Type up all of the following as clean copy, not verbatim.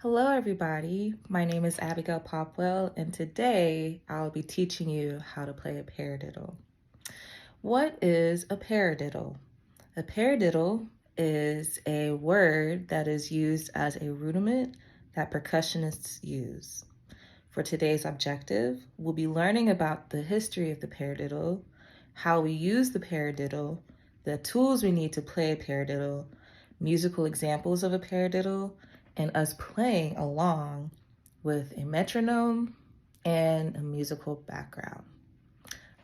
Hello everybody, my name is Abigail Popwell and today I'll be teaching you how to play a paradiddle. What is a paradiddle? A paradiddle is a word that is used as a rudiment that percussionists use. For today's objective, we'll be learning about the history of the paradiddle, how we use the paradiddle, the tools we need to play a paradiddle, musical examples of a paradiddle, and us playing along with a metronome and a musical background.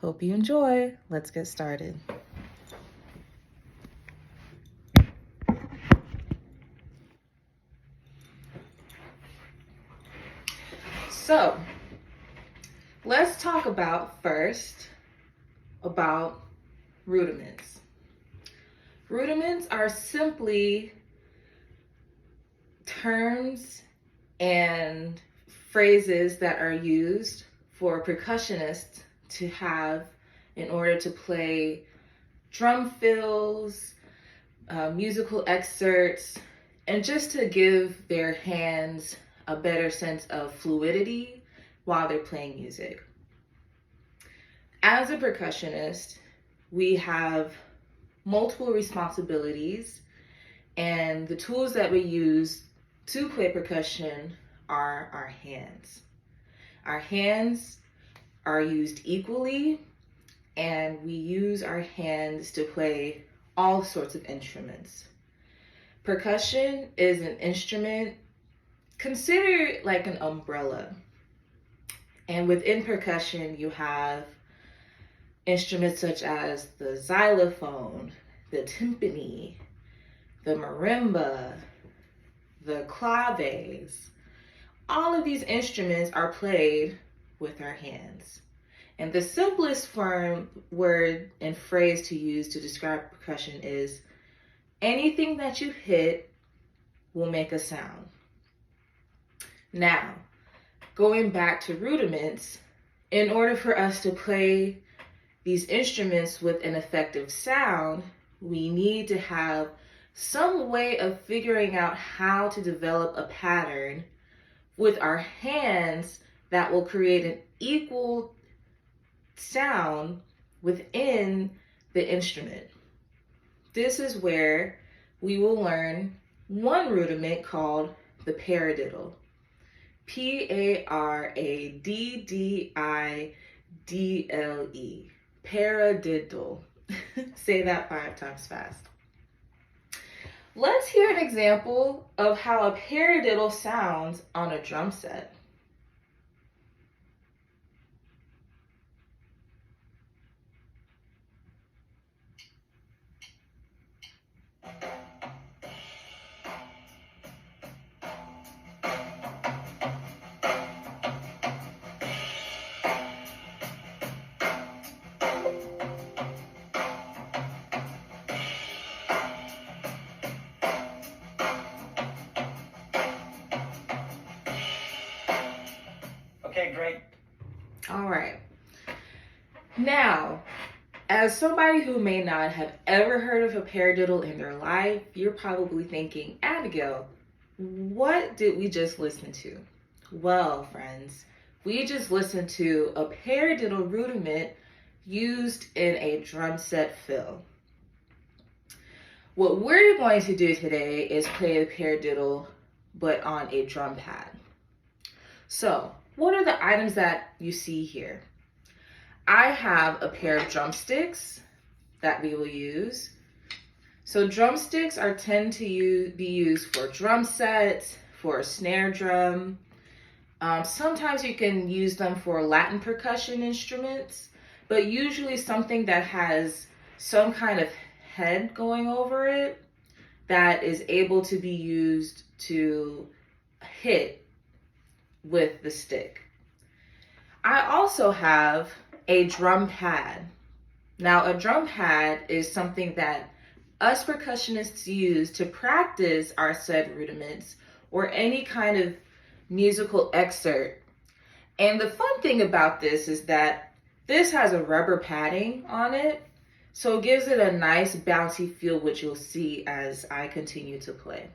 Hope you enjoy. Let's get started. So, let's talk first about rudiments. Rudiments are simply terms and phrases that are used for percussionists to have in order to play drum fills, musical excerpts, and just to give their hands a better sense of fluidity while they're playing music. As a percussionist, we have multiple responsibilities, and the tools that we use to play percussion are our hands. Our hands are used equally, and we use our hands to play all sorts of instruments. Percussion is an instrument considered like an umbrella. And within percussion, you have instruments such as the xylophone, the timpani, the marimba, the claves. All of these instruments are played with our hands. And the simplest word and phrase to use to describe percussion is anything that you hit will make a sound. Now, going back to rudiments, in order for us to play these instruments with an effective sound, we need to have some way of figuring out how to develop a pattern with our hands that will create an equal sound within the instrument. This is where we will learn one rudiment called the paradiddle. P-A-R-A-D-D-I-D-L-E. Paradiddle. Say that 5 times fast. Let's hear an example of how a paradiddle sounds on a drum set. Okay, great. All right. Now, as somebody who may not have ever heard of a paradiddle in their life, you're probably thinking, Abigail, what did we just listen to? Well, friends, we just listened to a paradiddle rudiment used in a drum set fill. What we're going to do today is play a paradiddle, but on a drum pad. So, what are the items that you see here? I have a pair of drumsticks that we will use. So drumsticks tend to be used for drum sets, for a snare drum. Sometimes you can use them for Latin percussion instruments, but usually something that has some kind of head going over it that is able to be used to hit with the stick. I also have a drum pad. Now, a drum pad is something that us percussionists use to practice our said rudiments or any kind of musical excerpt. And the fun thing about this is that this has a rubber padding on it, so it gives it a nice bouncy feel, which you'll see as I continue to play.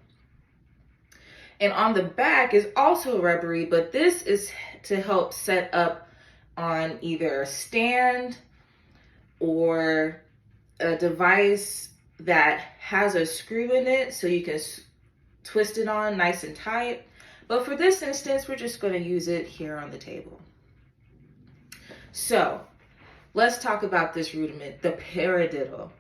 And on the back is also rubbery, but this is to help set up on either a stand or a device that has a screw in it so you can twist it on nice and tight. But for this instance, we're just going to use it here on the table. So let's talk about this rudiment, the paradiddle.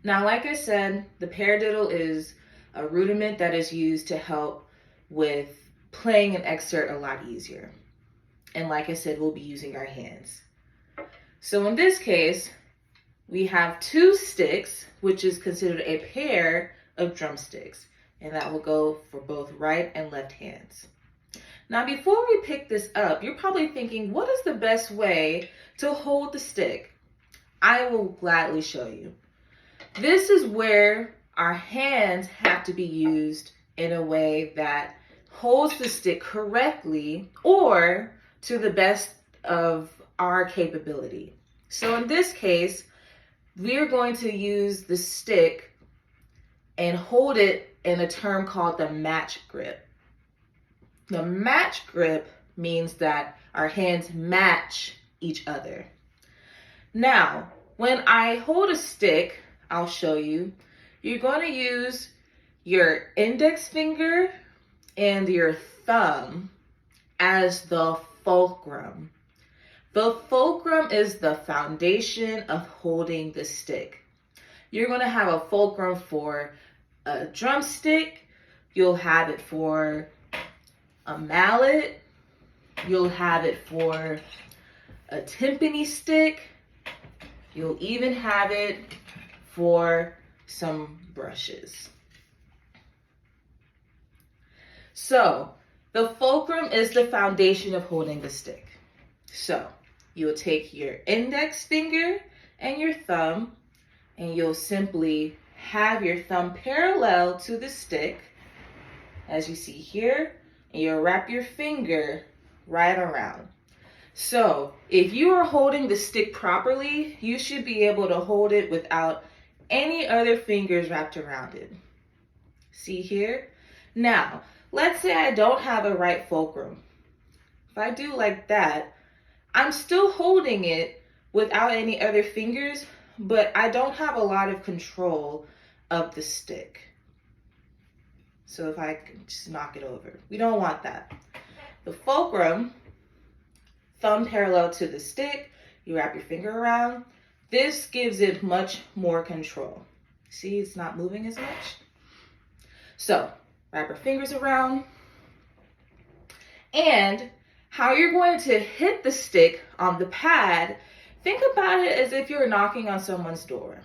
Now, like I said, the paradiddle is a rudiment that is used to help with playing an excerpt a lot easier. And like I said, we'll be using our hands. So in this case, we have 2 sticks, which is considered a pair of drumsticks. And that will go for both right and left hands. Now, before we pick this up, you're probably thinking, what is the best way to hold the stick? I will gladly show you. This is where our hands have to be used in a way that holds the stick correctly or to the best of our capability. So in this case, we're going to use the stick and hold it in a term called the match grip. The match grip means that our hands match each other. Now, when I hold a stick, I'll show you, you're going to use your index finger and your thumb as the fulcrum. The fulcrum is the foundation of holding the stick. You're going to have a fulcrum for a drumstick, you'll have it for a mallet, you'll have it for a timpani stick, you'll even have it for some brushes. So the fulcrum is the foundation of holding the stick. So you'll take your index finger and your thumb, and you'll simply have your thumb parallel to the stick, as you see here, and you'll wrap your finger right around. So if you are holding the stick properly, you should be able to hold it without any other fingers wrapped around it. See here? Now, let's say I don't have a right fulcrum. If I do like that, I'm still holding it without any other fingers, but I don't have a lot of control of the stick. So if I can just knock it over, we don't want that. The fulcrum, thumb parallel to the stick, you wrap your finger around. This gives it much more control. See, it's not moving as much. So wrap your fingers around. And how you're going to hit the stick on the pad, think about it as if you're knocking on someone's door.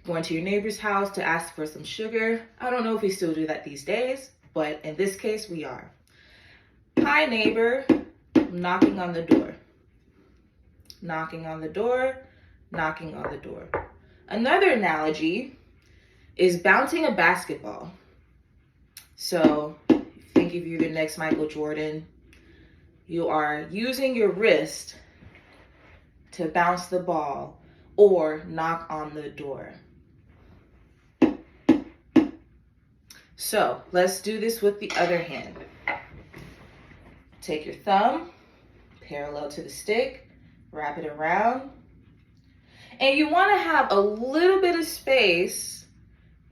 Going to your neighbor's house to ask for some sugar. I don't know if we still do that these days, but in this case, we are. Hi, neighbor. I'm knocking on the door. Knocking on the door, knocking on the door. Another analogy is bouncing a basketball. So think if you're the next Michael Jordan, you are using your wrist to bounce the ball or knock on the door. So let's do this with the other hand. Take your thumb, parallel to the stick, wrap it around. And you want to have a little bit of space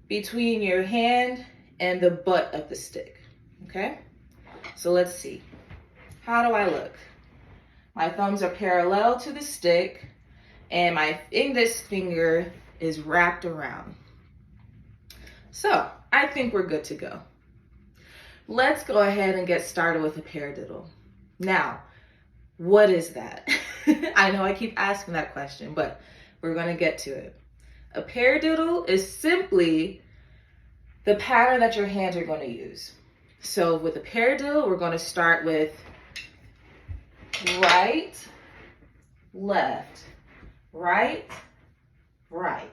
between your hand and the butt of the stick, okay? So let's see. How do I look? My thumbs are parallel to the stick and my index finger is wrapped around. So I think we're good to go. Let's go ahead and get started with a paradiddle. Now, what is that? I know I keep asking that question, but we're going to get to it. A paradiddle is simply the pattern that your hands are going to use. So with a paradiddle, we're going to start with right, left, right, right,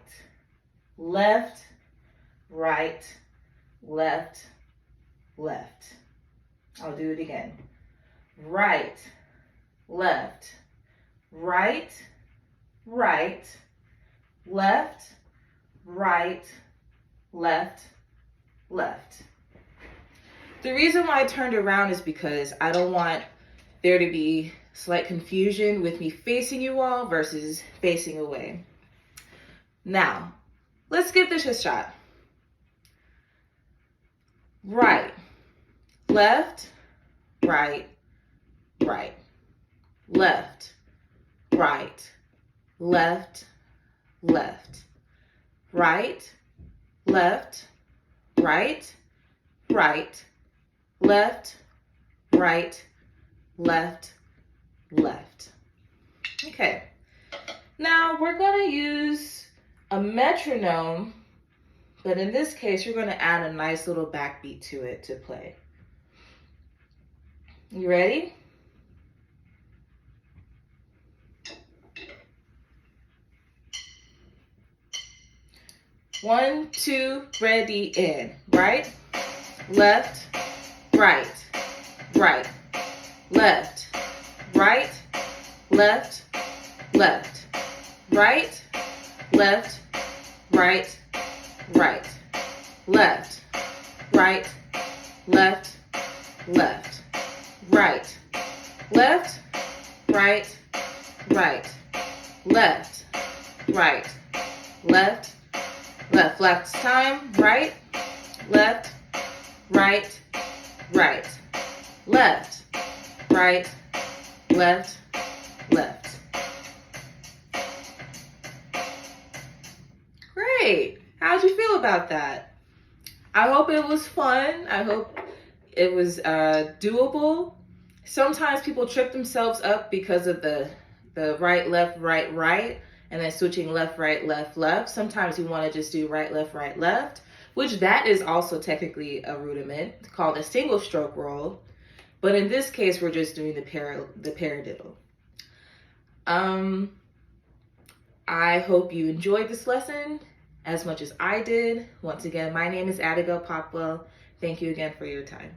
left, right, left, left. I'll do it again. Right, left, right, right, left, right, left, left. The reason why I turned around is because I don't want there to be slight confusion with me facing you all versus facing away. Now, let's give this a shot. Right, left, right, right, left, right, left, left, right, left, right, right, left, right, left, left. Okay, now we're going to use a metronome, but in this case, you're going to add a nice little backbeat to it to play. You ready? One, two, ready, in. Right, left, right, right, left, right, left, left, right, left, right, right, left, right, left, left, right, left, right, right, left, right, left, left. Last time, right, left, right, right, left, right, left, left. Great. How'd you feel about that? I hope it was fun. I hope it was doable. Sometimes people trip themselves up because of the right, left, right, right, and then switching left, right, left, left. Sometimes you want to just do right, left, which that is also technically a rudiment called a single stroke roll. But in this case, we're just doing the paradiddle. I hope you enjoyed this lesson as much as I did. Once again, my name is Abigail Popwell. Thank you again for your time.